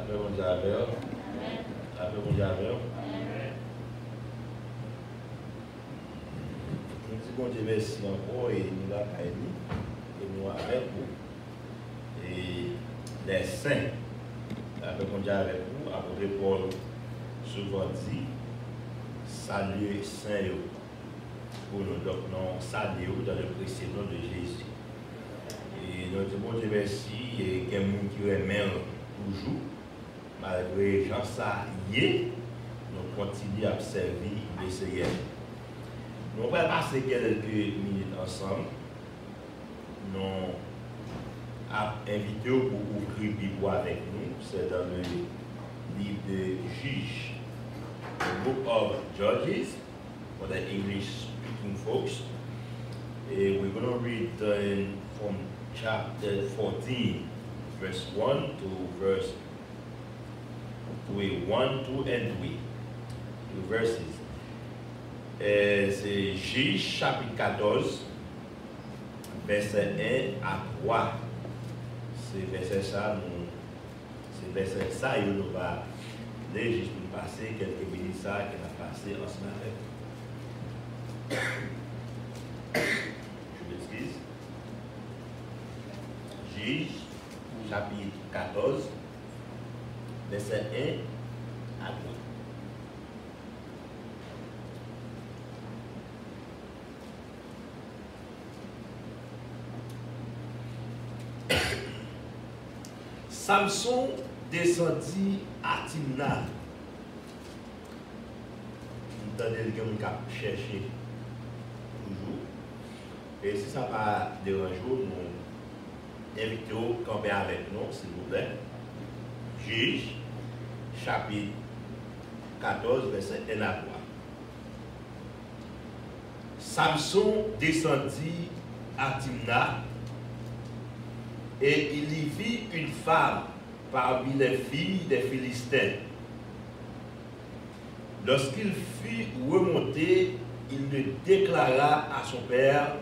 Après, on j'avais. Après, on j'avais. Nous disons bon Dieu merci encore et nous avons et nous avec vous. Et les saints, après qu'on dit avec vous, après Paul souvent dit, salut saint pour nous, donc non, salut dans le précieux nom de Jésus. Et nous disons bon Dieu merci et qu'il y a des gens qui remettent toujours, malgré Jean ça y est, nous continuons à servir le Seigneur. Nous allons passer quelques minutes ensemble. Nous avons invité pour ouvrir la Bible avec nous. C'est dans le livre de Juges, the book of Judges, for the English speaking folks. And we're going to read from chapter 14, verse 1 to verse 1, 2, and 3. Two verses. C'est Juge chapitre 14, verset 1 à 3. C'est verset ça, c'est verset ça, et nous va lire juste pour passer quelques minutes ça qu'on a passé en ce matin. Je m'excuse. Juge chapitre 14, verset 1 à 3. Samson descendit à Timna. Vous entendez le gars qui chercher toujours. Et si ça ne va pas déranger, nous invitons à camper avec nous, s'il vous plaît. Juge, chapitre 14, verset 1 à 3. Samson descendit à Timna. Et il y vit une femme parmi les filles des Philistins. Lorsqu'il fut remonté, il le déclara à son père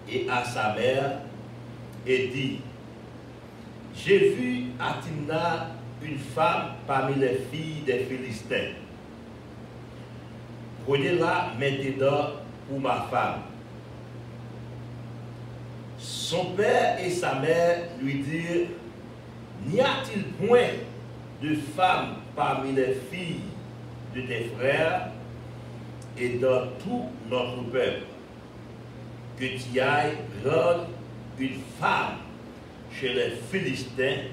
et à sa mère et dit, j'ai vu à Timna une femme parmi les filles des Philistins. Prenez-la maintenant pour ma femme. Son père et sa mère lui dirent, n'y a-t-il point de femme parmi les filles de tes frères et dans tout notre peuple, que tu ailles rendre une femme chez les Philistins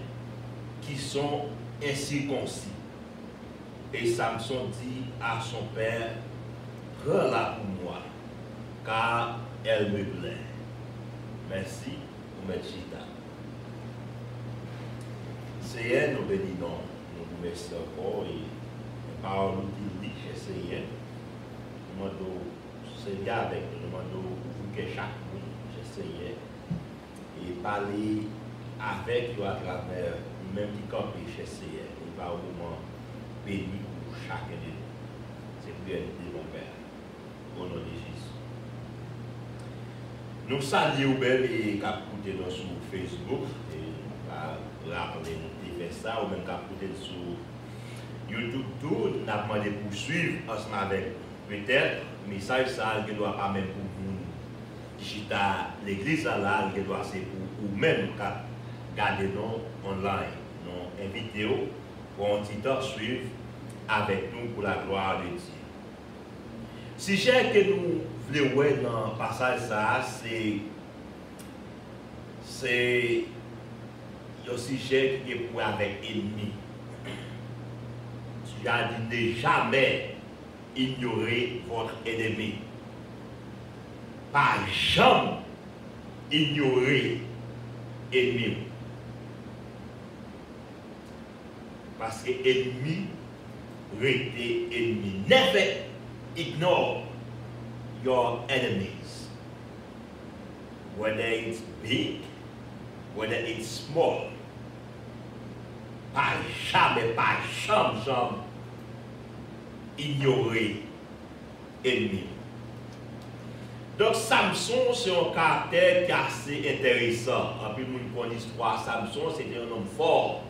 qui sont incirconcis. Et Samson dit à son père, prends-la pour moi, car elle me plaît. Merci pour mettre chita. Seigneur, nous bénissons, nous vous remercions encore et les paroles nous disent chez Seigneur. Nous demandons, Seigneur, avec nous, nous demandons vous que chaque monde chez Seigneur et parler avec vous à travers même qui campent chez Seigneur. Il va au moment béni pour chacun de nous. C'est pour de mon Père. Au nom de Jésus. Nous saluons même et qui écouté nous sur Facebook, et rappeler nous de faire ça, ou même qui écouté sur YouTube, tout, nous avons demandé pour suivre ensemble avec peut-être, message ça, qui ne doit pas même pour vous, digital, l'église là, qui doit c'est pour ou même garder nous online, nous inviter pour un petit temps suivre avec nous pour la gloire de Dieu. Si j'ai que nous voulons voir dans le passage, c'est le sujet qui est pour avec l'ennemi. Tu as dit ne jamais ignorer votre ennemi. Pas jamais ignorer l'ennemi. Parce que l'ennemi reste ennemi. Never ignore your enemies, whether it's big, whether it's small. Pas jamais ignorer l'ennemi. Donc Samson, c'est un caractère qui est assez intéressant. En plus, nous connaissons l'histoire. Samson, c'était un homme fort.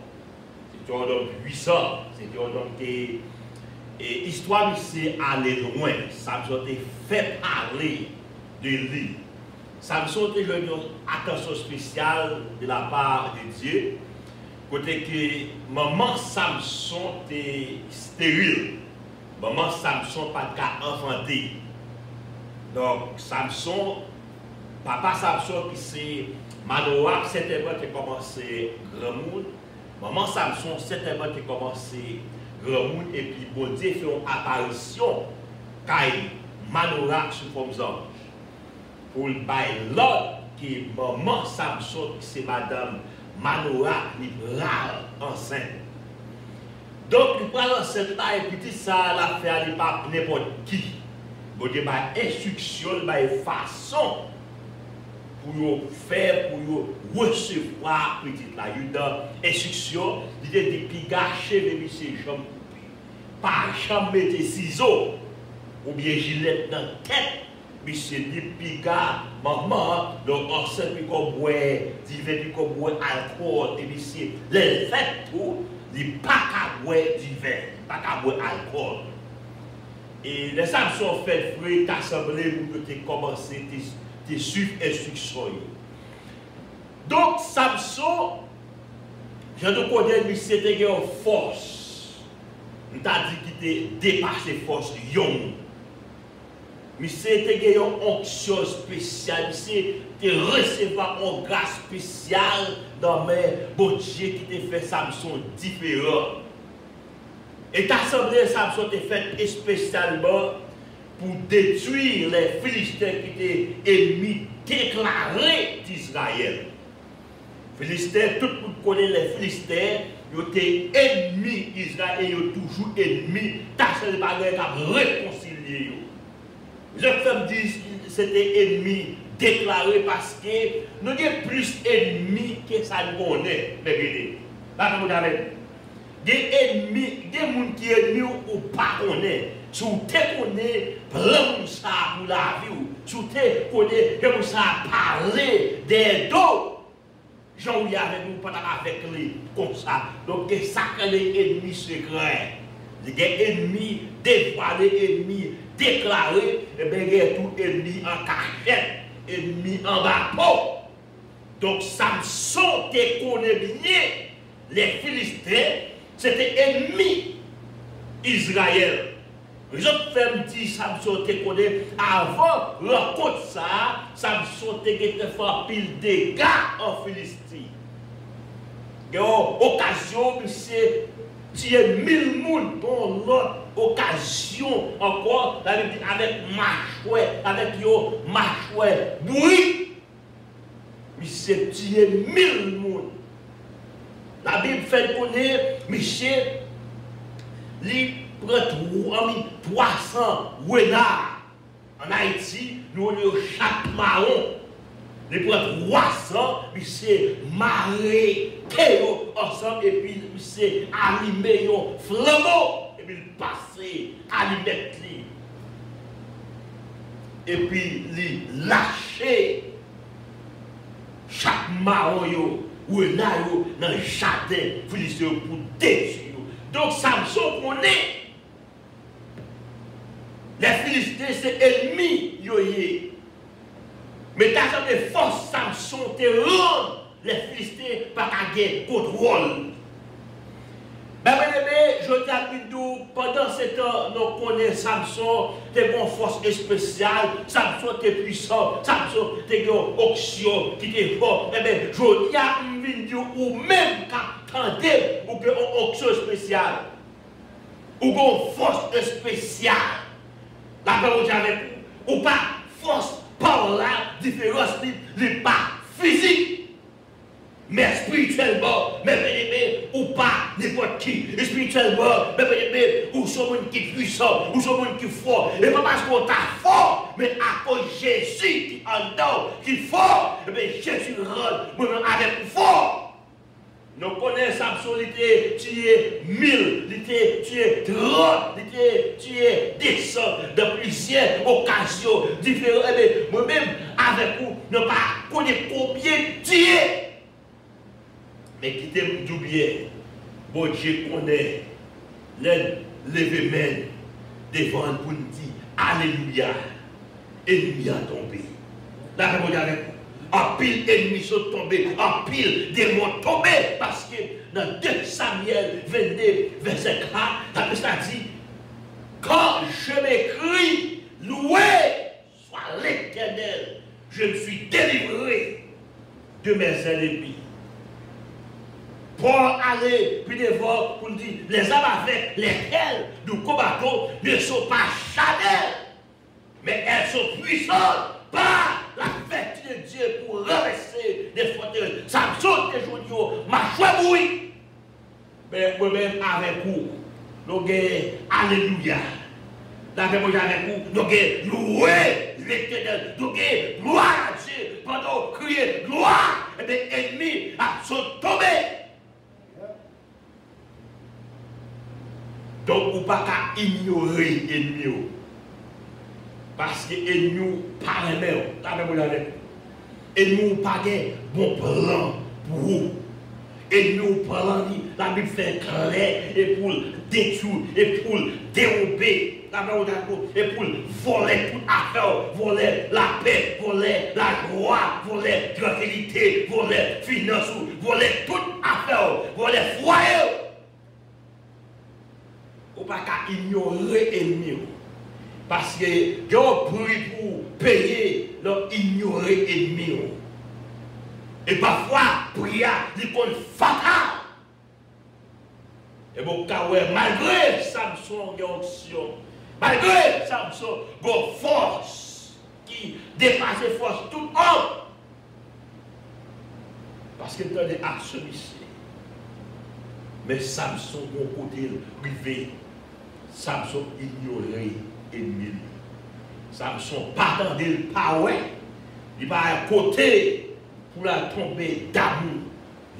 C'est un homme puissant. C'est un homme qui. Et l'histoire, c'est aller loin. Samson a fait parler de lui. Samson a eu une attention spéciale de la part de Dieu. Côté que maman Samson était stérile. Maman Samson pas qu'à enfanter. Donc Samson, papa Samson qui c'est Manoah, certainement qui a commencé grand monde. Maman Samson, certainement qui a commencé grand monde. Et puis bon Dieu fait une apparition quand Manoah sous forme d'ange. Pour le bail l'autre qui maman Samson, qui c'est madame Manoah, qui est enceinte. Donc, il prend l'enceinte là et puis ça, l'affaire n'est pas n'importe qui. Bon Dieu, instruction, façon pour faire, pour recevoir petite là. Il y a une instruction, il y a des petits gâchés, mais c'est jambes coupées. Pas jamais mettre ciseaux ou bien gilet dans la tête. Mais c'est des pigas, maman, donc enceinte, puis qu'on boit, divers, puis qu'on boit alcool, et puis c'est les fêtes tout, les pas qu'à boire divers, pas qu'à boire alcool. Et les Samson fait fruit, t'assembler pour que tu commences à suivre l'instruction. Donc, Samson, je te connais, mais c'était une force. On t'a dit qu'il t'a dépassé force, young. Mais c'était une onction spéciale, c'était recevoir une grâce spéciale dans mes bon Dieu qui t'a fait Samson différent. Et l'assemblée Samson t'a fait spécialement pour détruire les Philistins qui étaient ennemis déclarés d'Israël. Philistins, tout le monde connaît les Philistins, ils étaient ennemis d'Israël et ils sont toujours ennemis. Tâchez les bagages à réconcilier. Je me dis c'était ennemi déclaré parce que nous avons plus ennemis que ça nous connaît. Mais regardez, vous avez des ennemis, des gens qui sont ennemis ou pas connaît. Si vous connaissez, prends ça pour la vie. Si vous connaissez, comme ça parler des dos. Jean y avec nous, pas avec lui, comme ça. Donc, c'est ça que les ennemis secrets. Les ennemis dévoilés, ennemis déclarés, et bien, il y a tout ennemi en cachette, ennemi en bas. Donc, Samson te connaît bien les Philistins, c'était ennemi Israël. Les autres femmes disent Samson te connaît avant rencontre ça, Samson te fait pile de dégâts en Philistie. Il y a une occasion, c'est tuer 1000 personnes pour l'autre occasion encore avec mâchoire, avec yo mâchoire bruit. Mais c'est tuer 1000 personnes. La Bible fait connaître, Michel, il prend 300 renards. En Haïti, nous avons chaque marron. Il prend 300, puis c'est marrer ensemble, et puis c'est allumer un flambeau, et puis il passe, allumer lui. Et puis il lâcher chaque marron, renard dans le jardin, pour détruire. Donc Samson connaît. Les Philistins, c'est ennemis. Mais dans les forces, Samson te rend les Philistins par un contrôle. Ben, je dis pendant ce temps, nous connaissons Samson, tu as une force spéciale, Samson tu es puissant, Samson tu as une option qui est fort. Eh bien, je dis à une vidéo ou même quand attendez ou que une option spéciale, ou une force spéciale. La parole avec vous, ou pas force par là, différence n'est pas physique. Mais spirituellement, ou pas n'importe qui. Spirituellement, ou sont qui est puissant, ou sont qui est fort. Et pas parce qu'on t'a fort, mais à cause de Jésus qui en dedans, qui est fort, et bien Jésus rend moi-même avec fort. Nous connaissons Samson, il était tué 1000, il était tué 30, il était tué 200 dans plusieurs occasions différentes. Moi-même, avec vous, ne pas connaître combien tué. Mais qui t'aime tout bien, Bon Dieu connaît les lever devant pour nous dire Alléluia. Ennemi a tombé. Là, vous avec vous. En pile ennemis sont tombés, en pile démons tombés. Parce que dans 2 Samuel 22, verset 4, la Bible dit quand je m'écris, loué soit l'Éternel, je me suis délivré de mes ennemis. Pour aller plus devant pour dire les âmes avec lesquelles nous combattons ne sont pas charnelles, mais elles sont puissantes par la vertu de Dieu pour renverser des forteresses. Samson des jours, ma choix oui. Mais moi-même avec vous, nous avons Alléluia. Avec vous, nous avons loué l'Éternel, nous avons gloire à Dieu. Pendant crier gloire, et bien ennemis sont tombés. Donc, vous ne pouvez pas ignorer l'ennemi. Parce que l'ennemi pas les mêmes. L'ennemi n'a pas de bon plan pour vous. L'ennemi plan, la Bible fait clair et pour détruire, et pour dérober, et pour voler toute affaire, voler la paix, voler la joie, voler la tranquillité, voler la finance, voler toute affaire, voler le foyer. Vous ne pouvez pas ignorer l'ennemi. Parce que vous prie pour payer leur ignorer l'ennemi. Et parfois, prière, il compte fatal. Et bon, malgré Samson, il y a option. Malgré Samson, il y a force qui dépasse les forces tout homme. Parce qu'il a des actions ici. Mais Samson, bon côté privé, Samson ignorait l'ennemi. Samson pas attendre le power. Il va à côté pour la tomber d'amour.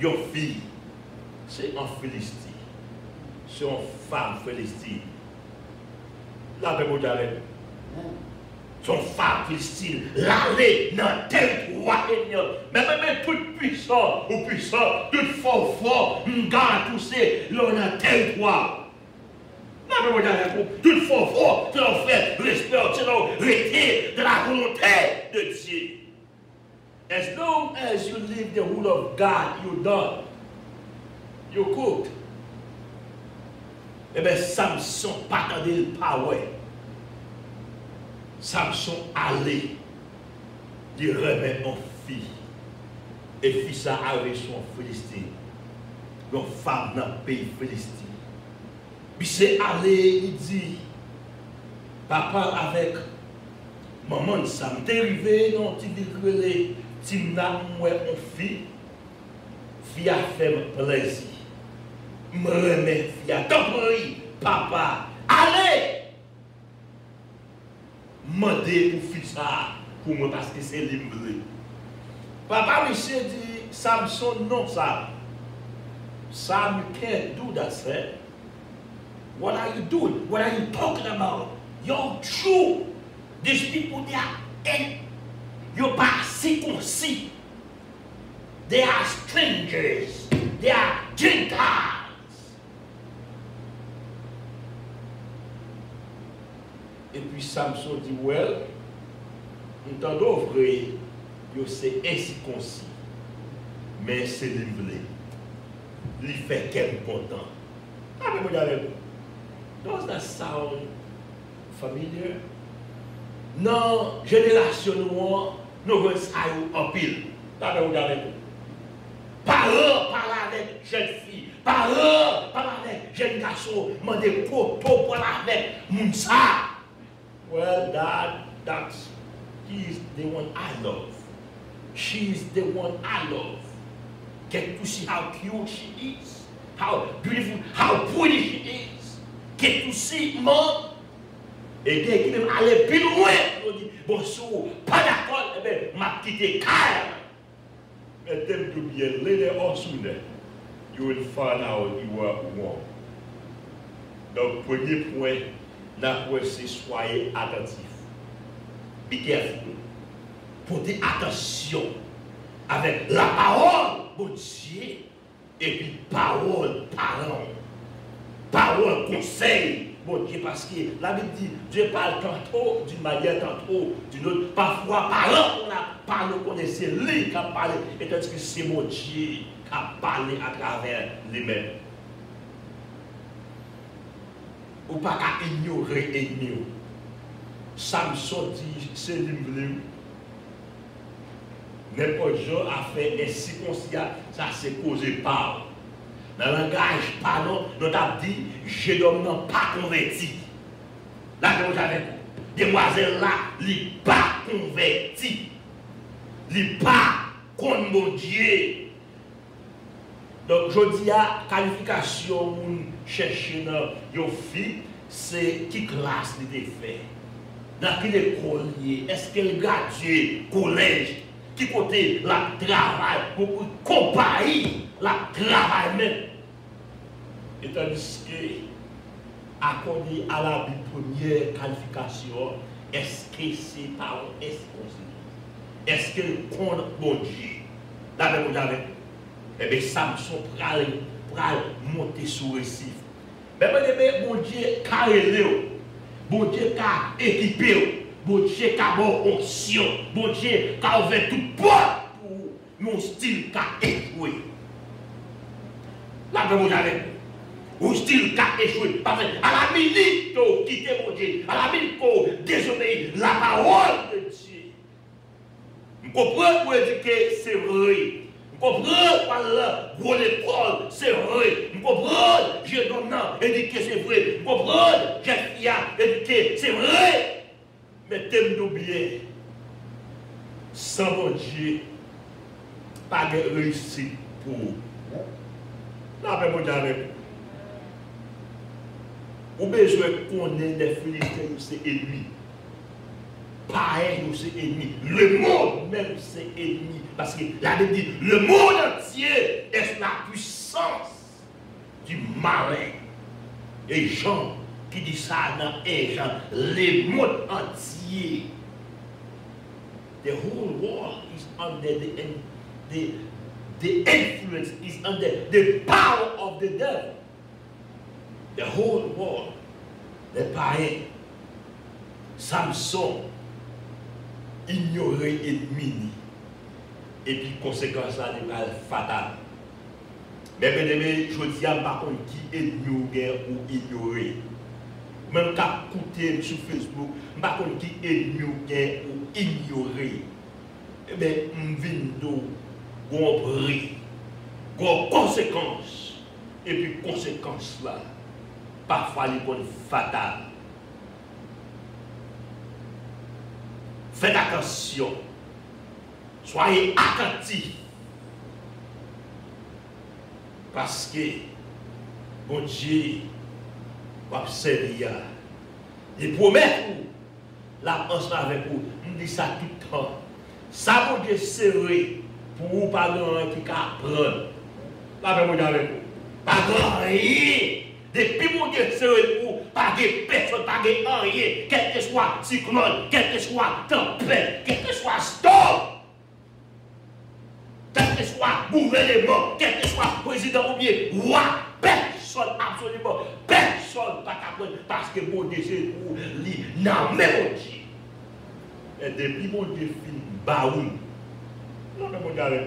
Yon fille, c'est un Philistin. C'est une femme philistine. Là, vous avez son femme philistine, l'aller dans le territoire ennemi. Mais même tout puissant, ou puissant, tout fort, on garde pousser dans le territoire. Là, vous avez tout fort, c'est en fait respect, c'est en rester de la volonté de Dieu. As long as you live the will of God, you're done. You're cooked. Eh bien, Samson pas attendait le power. Samson allait, il remet en fille. Et fils ça avait son Philistin. Une femme dans le pays Philistin. Puis c'est allé, il dit, papa avec maman, ça m'est arrivé dans le petit Timna moué en fille a fait plaisir. Me remet fille a compris, papa, allez! Mandez pour fille ça pour moi parce que c'est libre. Papa monsieur dit, Samson non ça. Sam, you can't do that, sir. What are you doing? What are you talking about? You're true. These people, they are you're pas circoncis. They are strangers. They are Gentiles. Et puis Samson dit, well, nous t'en vrai, yo c'est incirconcis. Mais c'est livré. Il fait quel content. Does that sound familiar? Non, génération noire, nous avons en pile. Parents parlent avec jeune fille. Parents parlent avec jeune garçon. Mandez pour parler avec Mounsa. Well, he's the one I love. She's the one I love. Get to see how cute she is. How beautiful, how pretty she is. Get to see, mom. Et dès qu'il allait plus loin, on dit, bon, si vous pas d'accord, eh bien, m'a quitté calme. Mais dès que bien, later on sooner, you will find out you are wrong. Donc, premier point, c'est soyez attentif. Be careful. Portez attention avec la parole de Dieu. Et puis, parole, parents. Parole, conseil. Bon Dieu, parce que la Bible dit, Dieu parle tantôt d'une manière, tantôt d'une autre. Parfois, parlant, on a parlé, on connaissait lui qui a parlé. Et tandis que c'est mon Dieu qui a parlé à travers lui-même. Ou pas qu'à ignorer ennemi. Samson dit, c'est lui. N'importe qui a fait des circonstances, ça c'est causé par. Dans le langage, pardon, nous avons dit, je n'ai pas converti. Là, je vous avec vous. Demoiselle là, il n'est pas converti. Il n'est pas contre mon Dieu. Donc, je dis à qualification, chercher dans vos filles, c'est qui classe il est fait. Dans quelle école est-ce qu'elle gradué, collège, qui côté la travail, pour comparer la travail même. Et tandis que, accordé à la première qualification, est-ce que c'est par est-ce que compte bon Dieu? Là, vous avez, eh bien, Samson pral monter sur le récif. Mais bon Dieu, carré, bon Dieu, qu'a équipé, bon Dieu, qu'a bon onction, bon Dieu, qu'a ouvert tout porte pour mon style qu'a échoué. Là, vous avez, ou style qu'a échoué. Parce qu'à la minute où quitter mon Dieu, à la minute où désobéir la parole de Dieu. Vous comprenez pour dire que c'est vrai. Vous comprenez par là, gros l'école, c'est vrai. Vous comprenez, j'ai donné, éduqué, c'est vrai. Vous comprenez, j'ai éduqué, c'est vrai. Mais t'aimes-nous bien. Sans mon Dieu, pas de réussite pour vous. Là, mais mon Dieu, avec vous. Vous besoin de connaître les Philistins, c'est ennemis. Pareil, nous c'est ennemi. Le monde même c'est ennemi. Parce que la Bible dit, le monde entier est la puissance du malin. Et Jean qui dit ça dans 1 Jean, le monde entier. The whole world is under the influence, is under the power of the devil. The whole world. Les païens. Samson. Ignorer ennemi. Et puis, conséquence, ça est fatale. Mais bien aimé, je dis à par contre qui ennemi ou ignorer. Même qu'à écouter sur Facebook, par contre qui ennemi ou ignorer. Eh bien, on vient de prix, conséquence. Et puis, conséquence là, parfois, les bonnes fatales. Faites attention. Soyez attentifs. Parce que, bon Dieu, va servir. Il promet vous, la pense avec vous. On dit ça tout le temps. Ça, bon Dieu, c'est vrai. Pour vous, pas grand qui apprendre. Là, bon Dieu, avec vous. Pas grand rien. Depuis mon Dieu, c'est vrai pour vous. Pas de personne, pas de rien. Quel que soit cyclone, quel que soit tempête, quel que soit storm. Quel que soit gouvernement, quel que soit président ou bien roi, personne, absolument, personne pas capable parce que mon Dieu c'est pour lui, non, mais mon Dieu. Et depuis mon Dieu fin baoul, non, mais mon Dieu,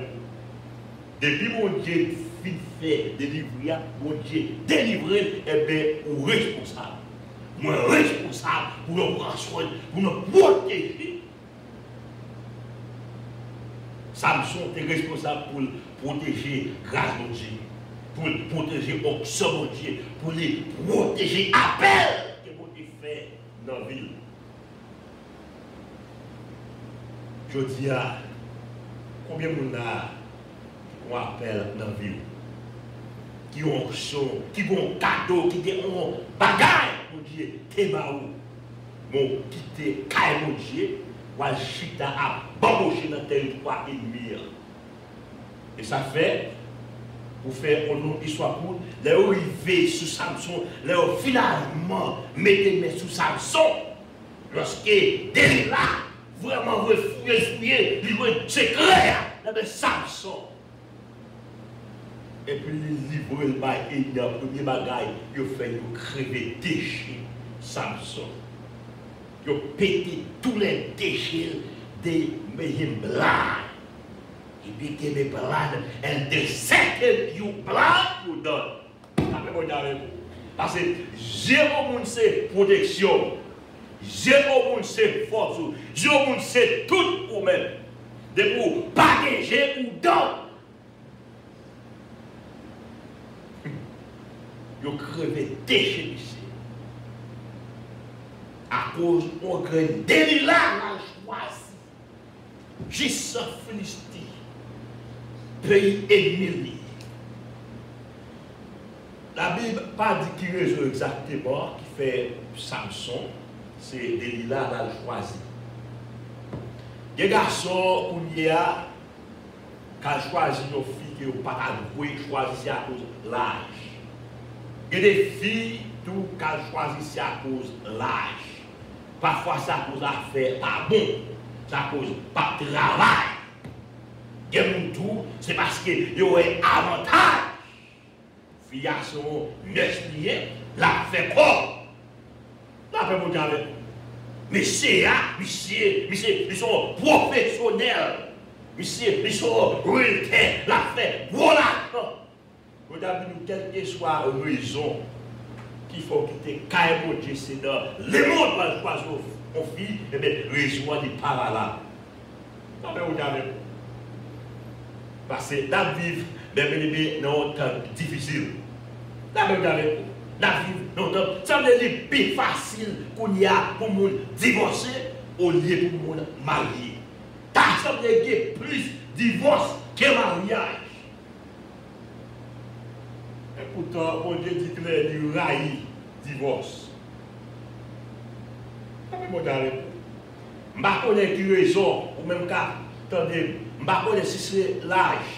depuis mon Dieu fin fait délivrer, mon Dieu délivrer, eh bien, ou responsable. Moi, responsable pour nous prendre soin, pour nous protéger. Samson est responsable pour protéger grâce de Dieu, pour protéger l'onction de Dieu, pour les protéger appel que vous avez fait dans la ville. Je dis à combien de monde qui ont appel dans la ville, qui ont onction, qui ont cadeau, qui ont bagaille pour Dieu, Tébaou, m'ont quitté Kaï mon Dieu. Wal chita a bambouché dans le territoire ennemi. Et ça fait, pour faire au nom d'histoire courte, les arrivés sous Samson, les finalement mettez mes sous Samson. Lorsque Delilah vraiment refouillé, il veut secret, mais Samson. Et puis il livre le bail et il y a un premier bagage, il fait crever déchets Samson. Il pété tous les déchets des blancs. Il became a blood and the second you blood you done. Parce que zéro monde c'est protection. Zéro monde c'est force. Zéro monde c'est tout ou même. De pour packager ou donner. Ils ont crevé déchets ici. À cause d'un grand délit là, choisi. Juste Philistie. Pays ennemi. La Bible n'a pas dit qui raison exactement qui fait Samson. C'est Delilah l'a choisi. Des garçons qui ont choisi une fille qui n'ont pas choisi à cause de l'âge. Il y a des filles qui ont choisi à cause de l'âge. Parfois, c'est à cause d'affaires pas bon. C'est à cause pas de travail. Il y a tout, c'est parce qu'il y a un avantage. Filiation, nesplier, la fait quoi? La fait mon avec. Monsieur, ils sont professionnels. Monsieur, ils sont réels, la fait. Voilà. Vous avez quelle que soit la raison qu'il faut quitter carrément c'est dans les mondes pour choisir aux filles, et bien, raison n'est pas là. Non, mais vous avez. Parce que la vie, dans un temps difficile. La vie, dans un temps, ça veut dire plus facile qu'on y a pour nous divorcer au lieu pour nous marier. Ça veut dire qu'il y a plus de divorce que mariage. Et pourtant, on Dieu dit qu'il y a du rail divorce. Ça veut dire que je ne connais pas qui raison, ou même cas, attendez, je ne connais pas si c'est l'âge.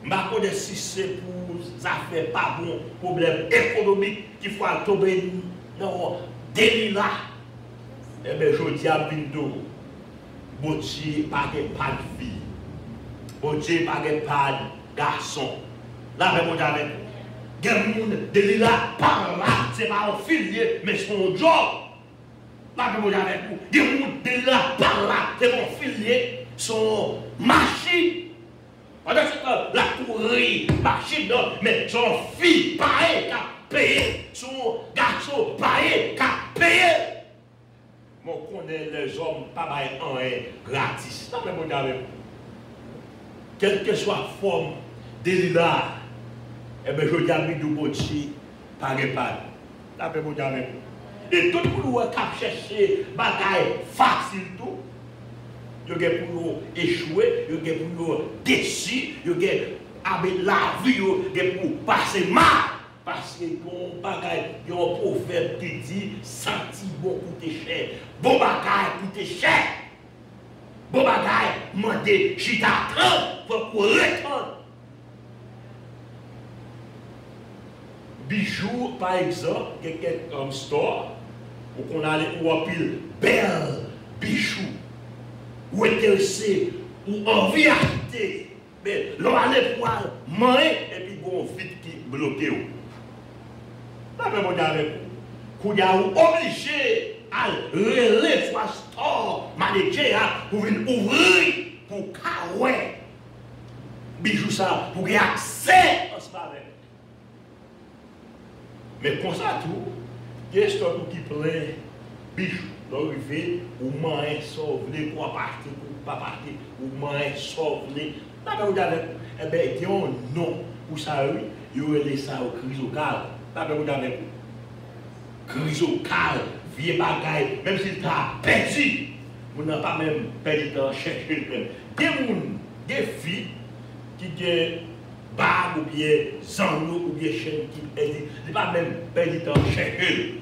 Je ne connais pas si c'est pour ça fait pas bon problème économique qu'il faut tomber dans délit là. Eh bien, je dis à Bindo, bon Dieu, pas de fille. Bon Dieu, pas de garçon. Là, je vais avec des gens délit là, par là, ce n'est pas un filier, mais son job. Là, je vais avec vous. Des gens délit là, par là, c'est mon filier, son machine. Pendant ce temps, la courir, machine, mais son fille, pareil, qu'à payer. Son garçon, pareil, qu'à payer. Moi, je connais les hommes, pas mal en gratis. Ça peut me avec quelle que soit la forme de l'île, eh bien, je dis à du Botchi, par pas. Ça peut me avec et tout le monde qui a cherché, bagaille facile tout. Vous avez pour échouer, vous avez pour déçu, vous avez avec la vie, vous avez pour passer mal. Parce que bon bagaille, il y a un proverbe qui dit senti bon coûte cher. Bon bagaille coûte cher. Bon bagaille, demandez, je t'attends pour répondre. Bijoux, par exemple, quelqu'un comme store, où on allait pour pile belle bijoux. Ou intéressé, ou envie d'acheter, mais l'on allait pouvoir manger et puis on vite qui bloque. Là, je vais avec vous. Vous êtes obligé à relayer soit store, manager, pour venir ouvrir, pour carrer. Bijou ça, pour avoir accès à ce avec. Mais pour ça, tout, il y a des stores qui plaît bijoux. L'arrivée, ou manger sauver pour partir, pour pas partir, ou manger sauver. Là, vous avez, eh bien, il y a un nom pour ça, il y a les ça au chrysocal. Là, vous avez, chrysocal, vieux bagaille, même si tu as perdu, vous n'avez pas même perdu de temps chercher le même. Des gens, des filles qui ont bague ou bien zanlo ou bien chaîne qui perdent, ils n'ont pas même perdu de temps chercher.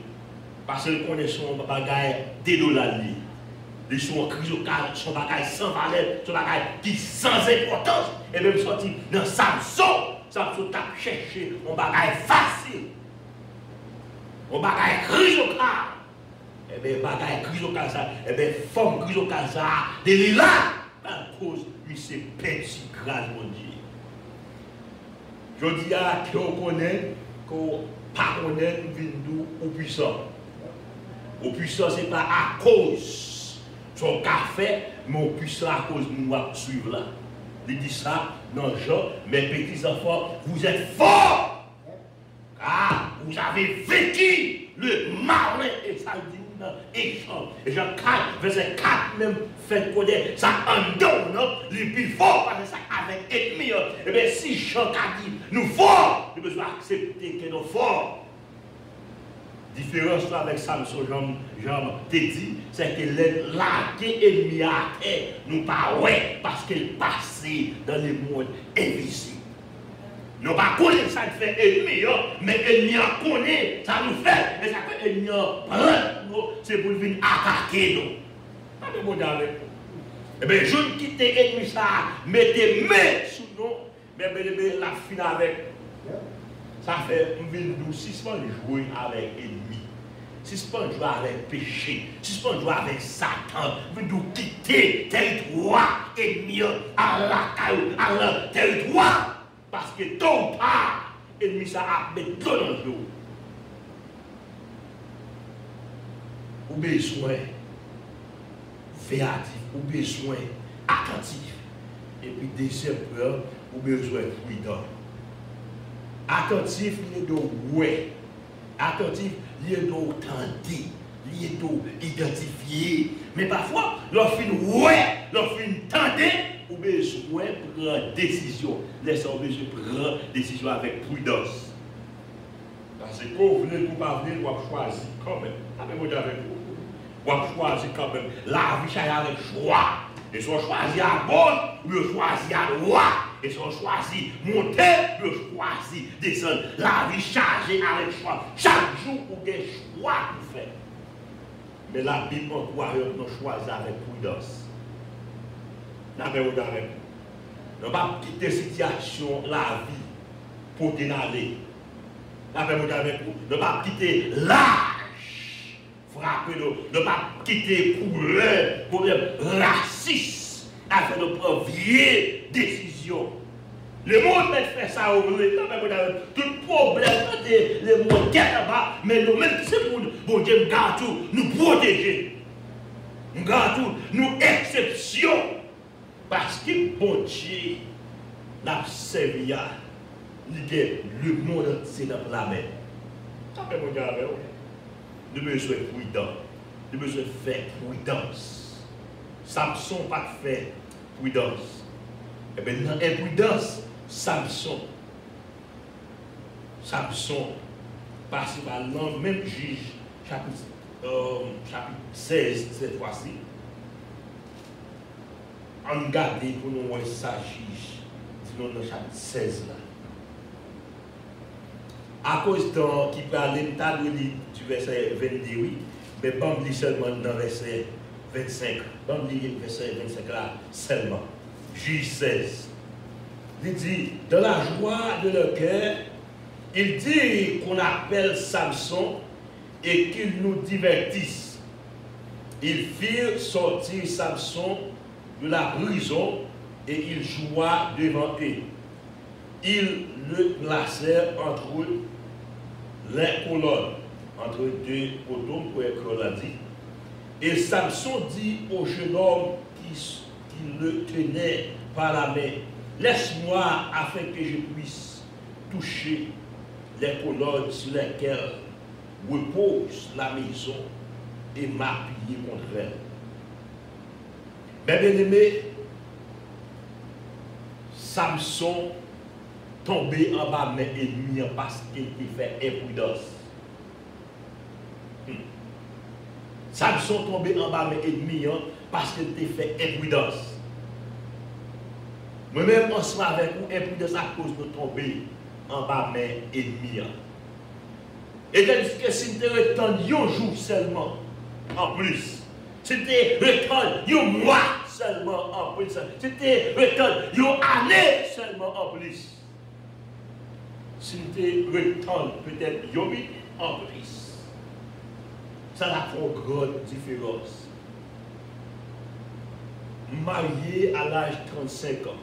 Parce qu'ils connaissent son bagage des dollars. Ils sont chrysocal, son bagage sans valeur, son bagage qui sans importance. Et même sorti dans Samson, Samson t'a cherché un bagage facile. Un bagage chrysocal. Et bien, bagage chrysocal ça, et bien, forme chrysocal ça, de là, à cause de ce petit grâce, mon Dieu. Je dis à qui on connaît, qu'on pas connaît, nous au puissant. Au puissant, ce n'est pas à cause de son café, mais au puissant à cause de nous suivre là. Il dit ça dans Jean, mes petits enfants, vous êtes forts, car vous avez vécu le malin et ça dit dans Échange. Et Jean 4, verset 4 même fait connaître ça en donne, les plus forts, parce que ça avec ennemi. Et bien si Jean a dit nous forts, nous devons accepter que nous forts. Différence avec Samson, Jean te dit, c'est que l'ennemi à terre, nous pas ouais, parce qu'il passait dans le monde invisible. Nous pas connaître ça fait ennemi, mais ennemi en connaît, ça nous fait, et ça fait ennemi prend, c'est pour venir attaquer nous. Pas de bon avec nous. Eh bien, je ne quitte l'ennemi ça, mettez main sous nous, mais la fin avec. Ça fait nous suspendre jouer avec l'ennemi. Suspendre jouer avec péché. Suspendre jouer avec Satan. Nous quitter territoire ennemi à la territoire. Parce que ton part, l'ennemi ça a mis tout dans le jour. Ou besoin véatif, ou besoin attentif. Et puis deuxième peur, ou besoin prudent. Attentif, il est de ouais. Attentif, il est de tenter. Il est de identifier. Mais parfois, lorsqu'il ouais, lorsqu'il tenter, ou besoin de prendre décision. Laissez-vous besoin de prendre décision avec prudence. Parce que quand vous venez ou pas venir, vous choisir quand même. Avec vous. Vous choisir quand même. La vie, c'est avec choix. Et si on choisit à gauche, ou choisit à droite. Et si on choisit monter, ou choisit descendre. La vie chargée avec choix. Chaque jour, vous avez des choix pour faire. Mais la Bible encourage nous choisir avec prudence. Nous ne pas quitter la situation, la vie, pour t'en aller. Nous ne pas quitter l'âge, frapper nous. Nous ne pas quitter couleur, problème raciste, afin de prendre vieille décision. Le monde fait ça au monde. Tout problème, le monde est là-bas, mais nous-mêmes, c'est pour bon Dieu, nous protéger. Nous gardons nous exception. Parce que bon Dieu n'a servi à le monde entier dans la main. Nous devons être prudents. Nous devons faire prudence. Samson n'a pas fait prudence. Et bien dans l'imprudence, Samson, parce que dans le même juge, chapitre 16, cette fois-ci, on garde pour nous voir ça juge, sinon dans le chapitre 16 là. À cause de qui parle du verset 22, oui, mais bon, lit seulement dans le verset 25. Bon, lit le verset 25 là seulement. Juge 16. Il dit, dans la joie de leur cœur, il dit qu'on appelle Samson et qu'il nous divertisse. Ils firent sortir Samson de la prison et il joua devant eux. Ils le placèrent entre les colonnes, entre deux poteaux, pour l'a dit. Et Samson dit au jeune homme qui le tenait par la main, laisse-moi afin que je puisse toucher les colonnes sur lesquelles repose la maison et m'appuyer contre elle. Mais bien aimé, Samson tombé en bas main ennemie parce qu'il fait imprudence. Samson tombé en bas main ennemie parce qu'il fait imprudence. Moi-même, ensemble avec vous, imprudence à cause de tomber en bas main ennemie. Et tandis que si tu retournes un jour seulement, en plus, c'était retourne un mois seulement en plus, c'était retourne une année seulement en plus. Si tu retournes peut-être une minute en plus, ça a fait une grande différence. Marié à l'âge de 35 ans,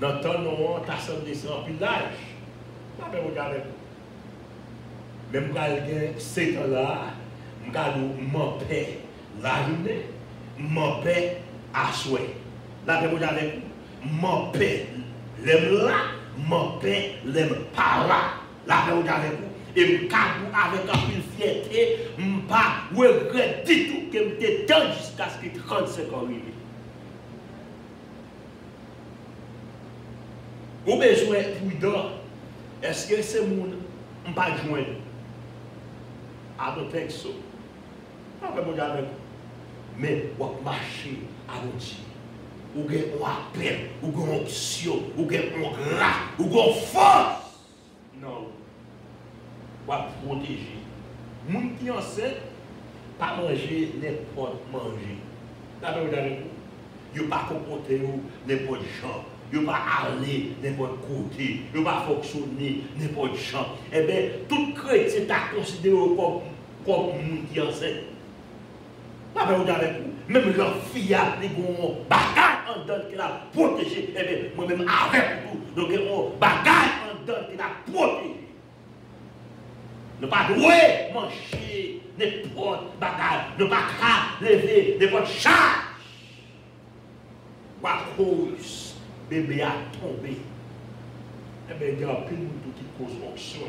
Dans le temps, nous, tu as semblé sans pilage. Je vais regarder. Même quand il y a 7 ans là, je vais m'en paix la journée, m'en paix à souhait. Là, je vais regarder. M'en paix l'aime là, m'en paix l'aime pas là. Là, je vais regarder. Et je vais avec un peu de fierté, je ne vais pas regretter du tout que je me temps jusqu'à ce que 35 ans arrivent. Ou besoin prudent, est-ce que c'est mon pas joindre à notre texte? Pas vraiment avec mais on marcher à l'outil. Ou bien on appel, ou bien on option, ou bien on grâce, ou bien on force. Non. On va protéger. Les gens qui sont enceintes, pas manger n'importe manger. D'accord, vous avez vous? Ils ne pas comporter n'importe genre. Ils ne pas aller n'importe côté. Ils ne pas fonctionner n'importe genre. Eh bien, tout chrétien est considéré comme monde qui est enceinte. D'accord, vous avez vous? Même leur fille, ils ont un bagage en dedans qui l'a protégé. Eh bien, moi-même avec vous. Donc, ils ont un bagage en dedans qui l'a protégé. Ne pas douer manger n'importe bagage, ne pas lever n'importe charge. Ou à cause, bébé a tombé. Eh bien, il y a plus de monde qui cause option,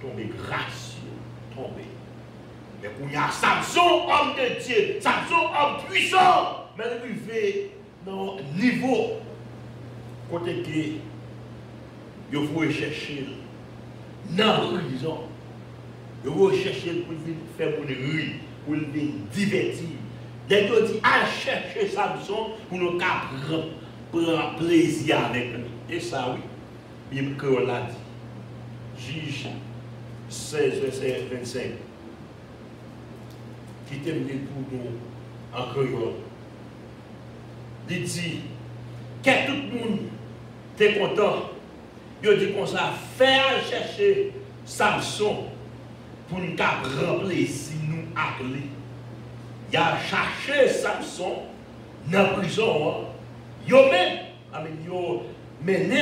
tomber grâce, tomber. Mais quand il y a Samson, homme de Dieu, Samson, homme puissant, mais il arrive dans le niveau, côté que il faut chercher dans la prison. Il faut chercher pour faire pour rire, pour le divertir. Dès qu'on dit à chercher Samson pour nous prendre plaisir avec lui. Et ça, oui, Bible que on l'a dit. Juge 16, verset 25. Qui termine pour nous en créole. Il dit que tout le monde est content. Il dit qu'on ça faire chercher Samson pour nous prendre plaisir nous avec lui. Il a cherché Samson dans la prison. Il a mené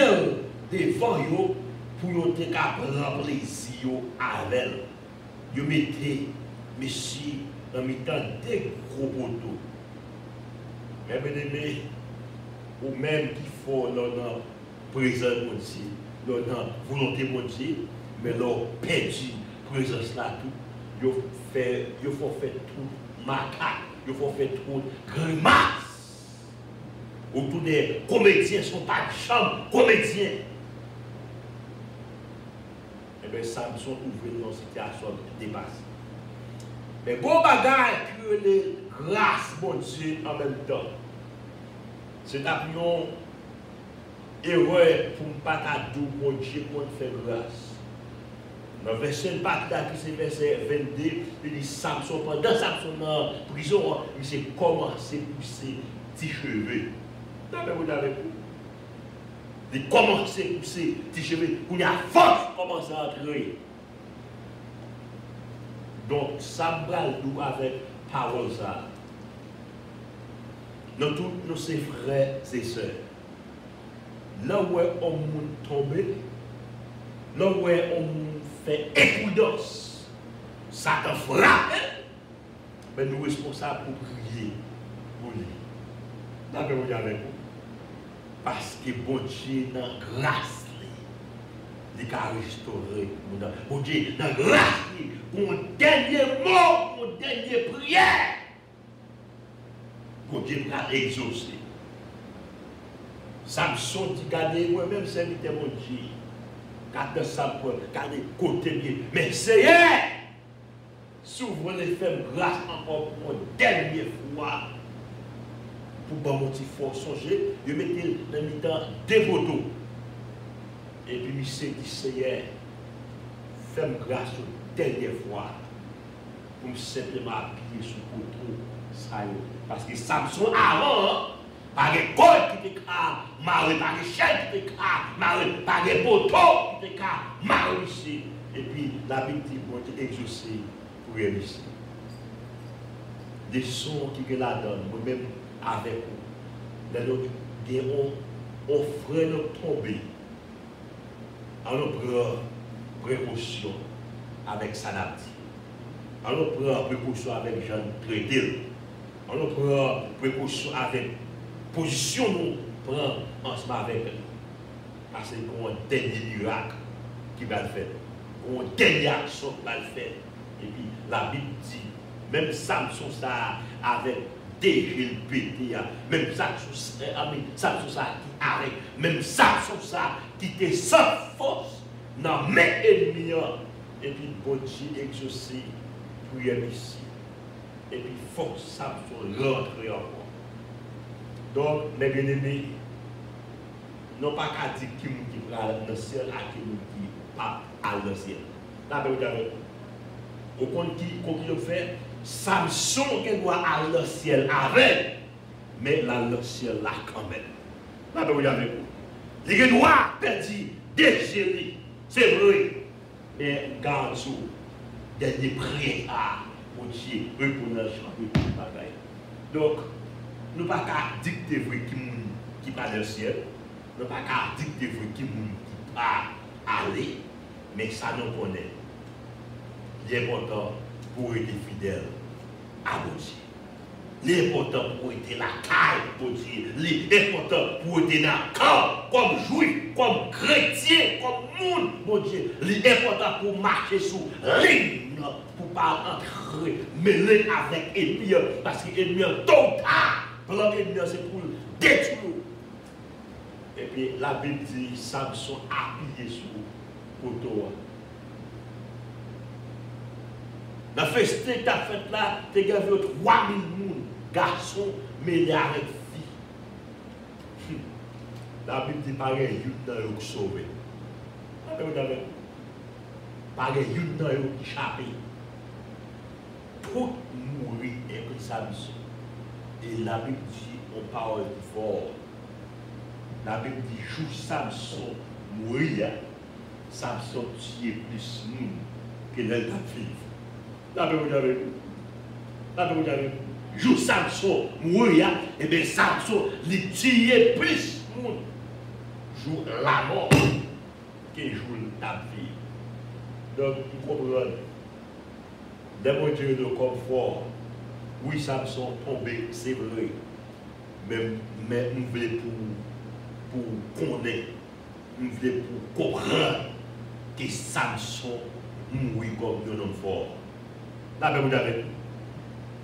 devant eux pour nous prendre plaisir avec elle. Il mettait monsieur dans le temps des gros poteaux. Mais bien aimé, ou même qu'il faut dans présence de Dieu, dans la volonté de Dieu, mais leur perdu présence là tout, il faut faire tout macaque, il faut faire tout grimace. Autour des comédiens ne sont pas de chambre, comédiens. Eh bien, Samson ouvre dans une situation dépassée. Mais bon bagage que les grâces, mon Dieu, en même temps. C'est un erreur pour ne pas t'adou, mon Dieu, pour te faire grâce. Dans le verset de Pacta, qui c'est verset 22, il dit Samson, pendant Samson en prison, il s'est commencé à pousser petits cheveux. Vous avez vu? Il a commencé à pousser petits cheveux, il a force commencé à entrer. Donc, ça nous avec parole ça. Nous tous, nous sommes frères et sœurs. Là où on tombe, là où on fait imprudence, ça te frappe, mais nous sommes responsables pour prier pour lui. D'accord, vous avec vous? Parce que bon Dieu, dans la grâce, il a restauré. Bon Dieu, dans la grâce, mon dernier mot, mon dernier prière, mon Dieu l'a exaucé. Samson dit, regardez, moi-même, c'est mon Dieu. Regardez ça, regardez côté bien. Mais c'est s'ouvre les femmes grâce encore pour une dernière fois. Pour mon petit fort songer, je mettais dans le temps des poteaux. Et puis, il s'est dit, Seigneur, fais-moi grâce une dernière fois pour simplement appuyer sur le poteau. Parce que Samson, avant, par les cordes qui étaient marré, par les chaînes qui étaient marré, par les poteaux qui étaient marré ici. Et puis, la victime a été exaucée pour réussir. Des sons qui la donnent, moi-même avec vous. Dans notre on frère nous tomber. On prend précaution avec Sanati. On prend précaution avec Jean Traité. On prend précaution avec position nous prend ensemble avec parce qu'on a un dernier miracle qui va le faire. On a une dernière action qui va le faire. Et puis la Bible dit, même Samson ça avec déjà le pété, même Samson ça qui arrête, même Samson ça qui était sans force dans mes ennemis. Et puis bon Dieu exaucé, prière ici. Et puis force Samson rentrer encore. Donc, mes bien-aimés, non pas qu'à dire qui va dans le ciel à qui pas à le ciel. Là, au compte qui fait, Samson qui doit aller le ciel avec, mais là, le ciel là quand même. Là, regardez vous. Il doit perdre dégelé, c'est vrai, mais garde sous dernier prière pour Dieu, répondre à chaque bagaille. Donc, nous ne pouvons pas dicter qui va dans le ciel, nous ne pouvons pas dicter qui va aller, mais ça nous connaît. L'important pour être fidèle à Dieu. L'important pour être la caille pour Dieu. L'important pour être dans le camp, comme juif, comme chrétien, comme monde, mon Dieu. L'important pour marcher sous ligne, pour ne pas entrer, mêler avec l'ennemi, parce que l'ennemi est tôt ou tard. Plan ennemi, c'est pour le détruire. Et puis la Bible dit, Samson appuyé sur le poteau. Dans le festin que tu as fait là, tu as vu 3000 personnes, garçons mêlés avec filles. La Bible dit pareil, il y a qui sauvé. Pareil, il y a qui échappé. Tout mourir et que Samson. Et la Bible dit, on parle fort. La Bible dit, jour Samson mourir, Samson tue plus de monde que l'elle a vivre. La Bible dit, jour Samson mourir, et bien Samson il tue plus de monde. Jour la mort que jour la vie. Donc, vous comprenez, démontrer le confort. Oui, Samson tombé, c'est vrai. Mais nous voulons pour connaître, nous voulons pour comprendre que Samson mourit comme un homme fort. Là, vous avez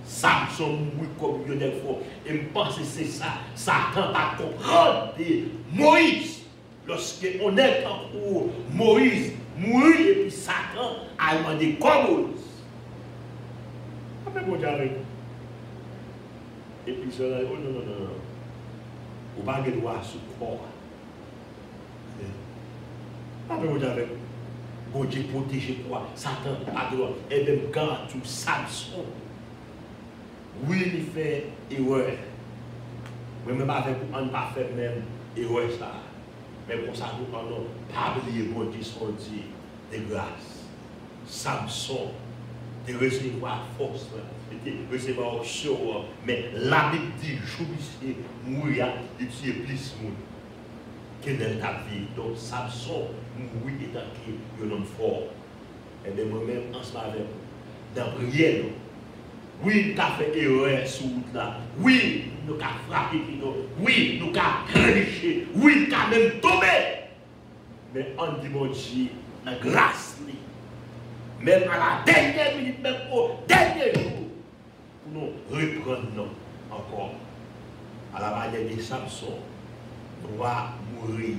Samson mourit comme un homme fort. Et je pense que c'est ça. Satan va comprendre de Moïse. Lorsqu'on est en cours, Moïse mourit et puis Satan a demandé comme Moïse. Vous avez et puis cela, oh non. Vous n'avez pas le droit sur le corps. Après, vous avez bon Dieu protéger quoi? Satan n'a pas le droit. Et même quand tout Samson, oui, il fait erreur. Mais même avec vous, on ne pas faire même erreur ça. Mais pour ça, nous ne pas oublier bon Dieu son Dieu de grâce. Samson, de recevoir force. Recevoir option, mais la Bible dit jouissez, mourir, et tuer plus de monde que dans ta vie. Donc, Samson, mourir étant un homme fort. Et bien, moi-même, ensemble avec vous, dans la prière, oui, nous avons fait erreur sur route là. Oui, nous avons frappé, oui, nous avons créché, oui, nous avons même tombé. Mais on dit, mon Dieu, la grâce, même à la dernière minute, même au dernier jour, pour nous reprendre encore à la manière de Samson, doit mourir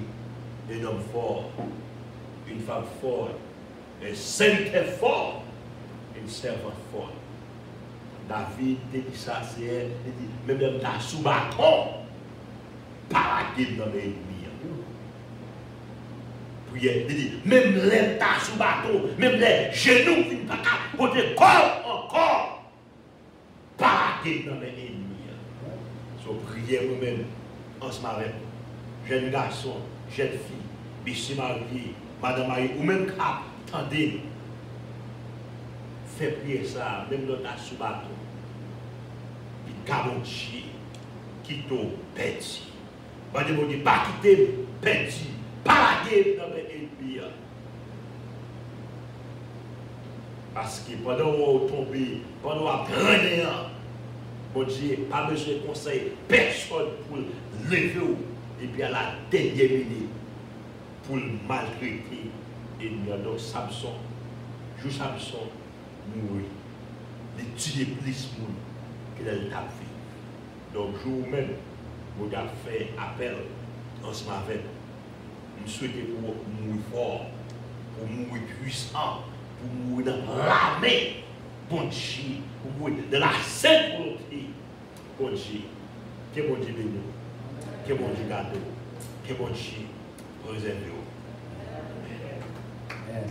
un homme fort, une femme forte, un serviteur fort, une servante forte. David dit ça, c'est même dans sous bâton, paragué dans mes ennemis. Prière, même les tas sous bâton, même les genoux, ils ne peuvent pas côté corps encore. Paragué dans mes ennemis. So prière vous-même, en ce moment, jeune garçon, jeune fille, monsieur marié, madame mariée, ou même cap, attendez, faites prier ça, même dans ta sous bâton. Puis garantie, qui t'ont bêti. Pas de bon Dieu, pas quitter, petit, pas la guerre dans l'ennemi. Parce que pendant qu'on tombe, pendant qu'on prenne, bon Dieu, pas besoin de conseil, personne pour lever et puis à la dernière minute pour le maltraiter. Et donc Samson, joue Samson, mourir. Il tue plus de monde que le tape fait. Donc, jour même, je vais faire appel ensemble avec. Je souhaite pour mourir fort, pour mourir puissant, pour mourir dans l'armée. Bon Dieu, pour mourir dans la sainte volonté. Bon Dieu, que bon Dieu bénisse nous, que bon Dieu garde nous, que bon Dieu préserve nous. Amen.